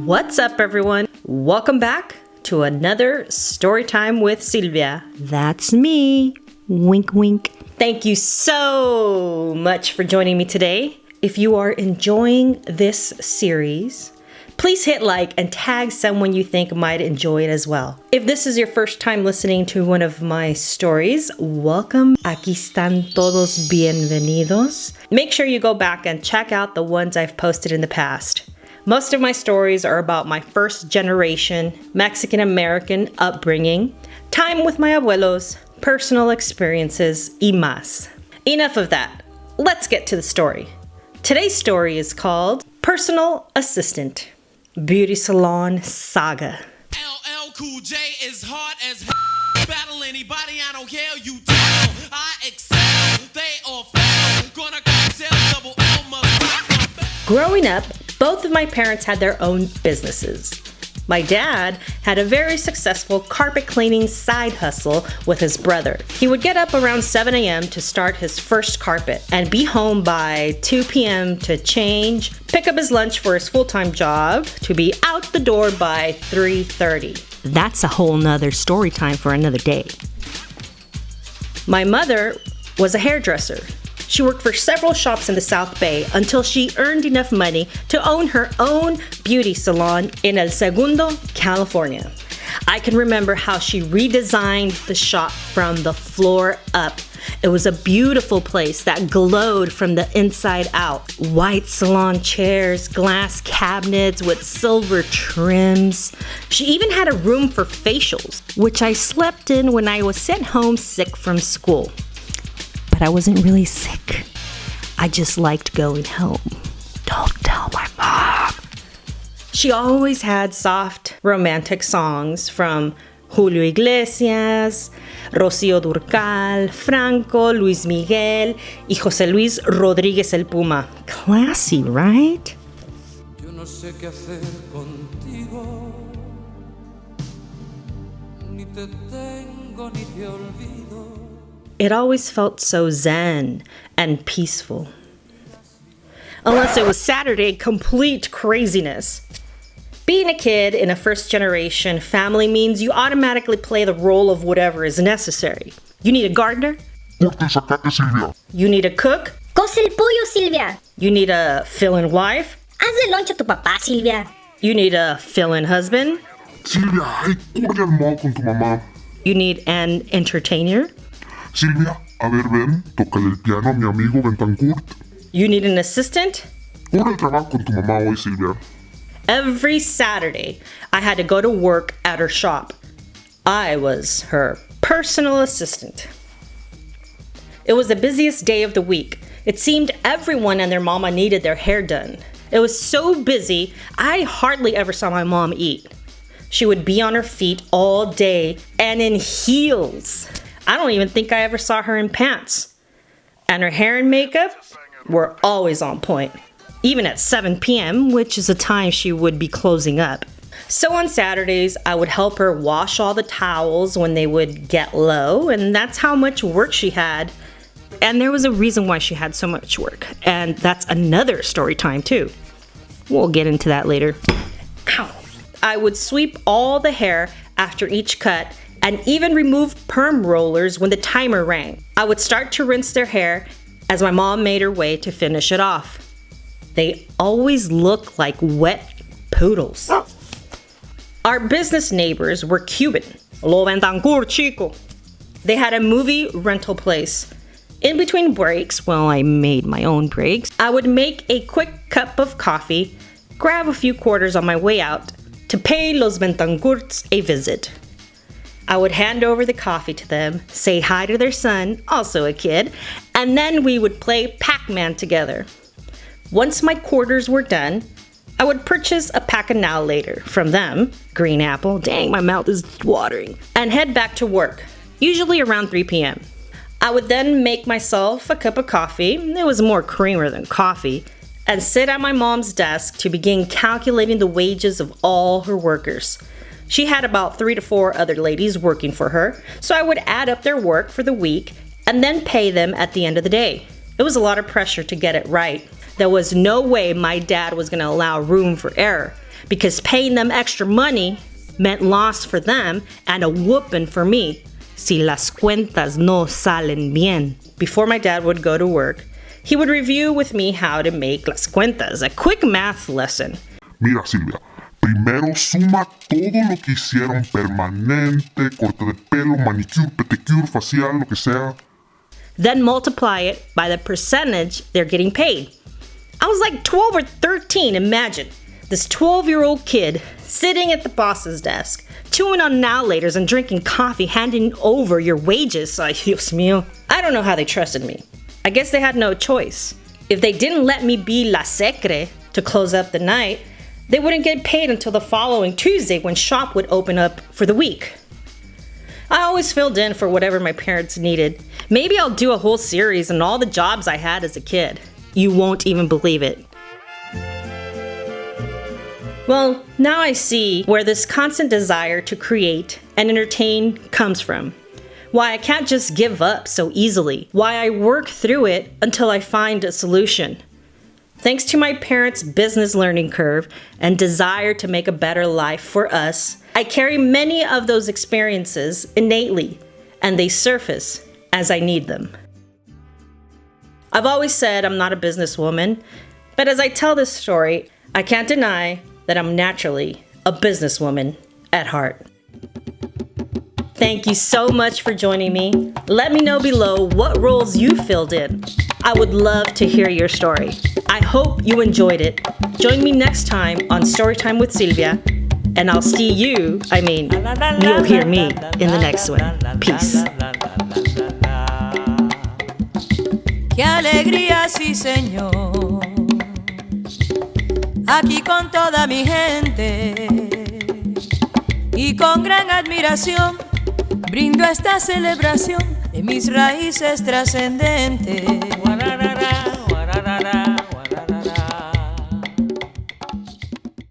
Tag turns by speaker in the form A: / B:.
A: What's up, everyone? Welcome back to another story time with Silvia. That's me. Wink, wink. Thank you so much for joining me today. If you are enjoying this series, please hit like and tag someone you think might enjoy it as well. If this is your first time listening to one of my stories, welcome. Aquí están todos bienvenidos. Make sure you go back and check out the ones I've posted in the past. Most of my stories are about my first generation Mexican-American upbringing, time with my abuelos, personal experiences, y más. Enough of that. Let's get to the story. Today's story is called Personal Assistant, Beauty Salon Saga.
B: LL Cool J is hard as hell. Battle anybody, I don't care, you tell. I excel, they all fail. Gonna cocktail, double L must rock.
A: Growing up, both of my parents had their own businesses. My dad had a very successful carpet cleaning side hustle with his brother. He would get up around 7 a.m. to start his first carpet and be home by 2 p.m. to change, pick up his lunch for his full-time job, to be out the door by 3:30. That's a whole nother story time for another day. My mother was a hairdresser. She worked for several shops in the South Bay until she earned enough money to own her own beauty salon in El Segundo, California. I can remember how she redesigned the shop from the floor up. It was a beautiful place that glowed from the inside out. White salon chairs, glass cabinets with silver trims. She even had a room for facials, which I slept in when I was sent home sick from school. But I wasn't really sick. I just liked going home. Don't tell my mom. She always had soft, romantic songs from Julio Iglesias, Rocío Dúrcal, Franco, Luis Miguel, y José Luis Rodríguez el Puma. Classy, right?
C: Yo no sé qué hacer contigo. Ni te tengo ni te olvido.
A: It always felt so zen and peaceful. Unless it was Saturday, complete craziness. Being a kid in a first-generation family means you automatically play the role of whatever is necessary. You need a gardener.
D: Corta el zacate, Silvia.
A: You need a cook.
E: Cose el pollo, Silvia.
A: You need a fill-in wife.
E: Hazle lunch a tu papá, Silvia.
A: You need a fill-in husband.
D: Silvia, ay, corre al mall con tu mamá.
A: You need an entertainer.
D: Silvia, a ver, ven, tócale el piano a mi amigo Bentancourt.
A: You need an assistant.
D: Corre al trabajo con tu mamá hoy, Silvia.
A: Every Saturday, I had to go to work at her shop. I was her personal assistant. It was the busiest day of the week. It seemed everyone and their mama needed their hair done. It was so busy, I hardly ever saw my mom eat. She would be on her feet all day and in heels. I don't even think I ever saw her in pants. And her hair and makeup were always on point, even at 7 p.m., which is the time she would be closing up. So on Saturdays, I would help her wash all the towels when they would get low, and that's how much work she had. And there was a reason why she had so much work, and that's another story time too. We'll get into that later. Ow. I would sweep all the hair after each cut and even remove perm rollers when the timer rang. I would start to rinse their hair as my mom made her way to finish it off. They always looked like wet poodles. Our business neighbors were Cuban. Lo Bentancourt, chico. They had a movie rental place. In between breaks, well, I made my own breaks, I would make a quick cup of coffee, grab a few quarters on my way out to pay Los Bentancourts a visit. I would hand over the coffee to them, say hi to their son, also a kid, and then we would play Pac-Man together. Once my quarters were done, I would purchase a pack of Now Later from them, green apple, dang, my mouth is watering, and head back to work, usually around 3 p.m. I would then make myself a cup of coffee, it was more creamer than coffee, and sit at my mom's desk to begin calculating the wages of all her workers. She had about 3 to 4 other ladies working for her, so I would add up their work for the week and then pay them at the end of the day. It was a lot of pressure to get it right. There was no way my dad was going to allow room for error. because paying them extra money meant loss for them and a whooping for me. Si las cuentas no salen bien. Before my dad would go to work, he would review with me how to make las cuentas, a quick math lesson.
D: Mira, Silvia, primero suma todo lo que hicieron permanente, corte de pelo, manicure, pedicure, facial, lo que sea.
A: Then multiply it by the percentage they're getting paid. I was like 12 or 13, imagine. This 12-year-old kid sitting at the boss's desk, chewing on now-laters and drinking coffee, handing over your wages. Ay, Dios mío. I don't know how they trusted me. I guess they had no choice. If they didn't let me be la secre to close up the night, they wouldn't get paid until the following Tuesday when shop would open up for the week. I always filled in for whatever my parents needed. Maybe I'll do a whole series on all the jobs I had as a kid. You won't even believe it. Well, now I see where this constant desire to create and entertain comes from. Why I can't just give up so easily. Why I work through it until I find a solution. Thanks to my parents' business learning curve and desire to make a better life for us, I carry many of those experiences innately, and they surface as I need them. I've always said I'm not a businesswoman, but as I tell this story, I can't deny that I'm naturally a businesswoman at heart. Thank you so much for joining me. Let me know below what roles you filled in. I would love to hear your story. I hope you enjoyed it. Join me next time on Storytime with Silvia, and I'll see you, you'll hear me in the next one. Peace.
F: ¡Qué alegría, sí, señor! Aquí con toda mi gente y con gran admiración brindo esta celebración de mis raíces trascendentes.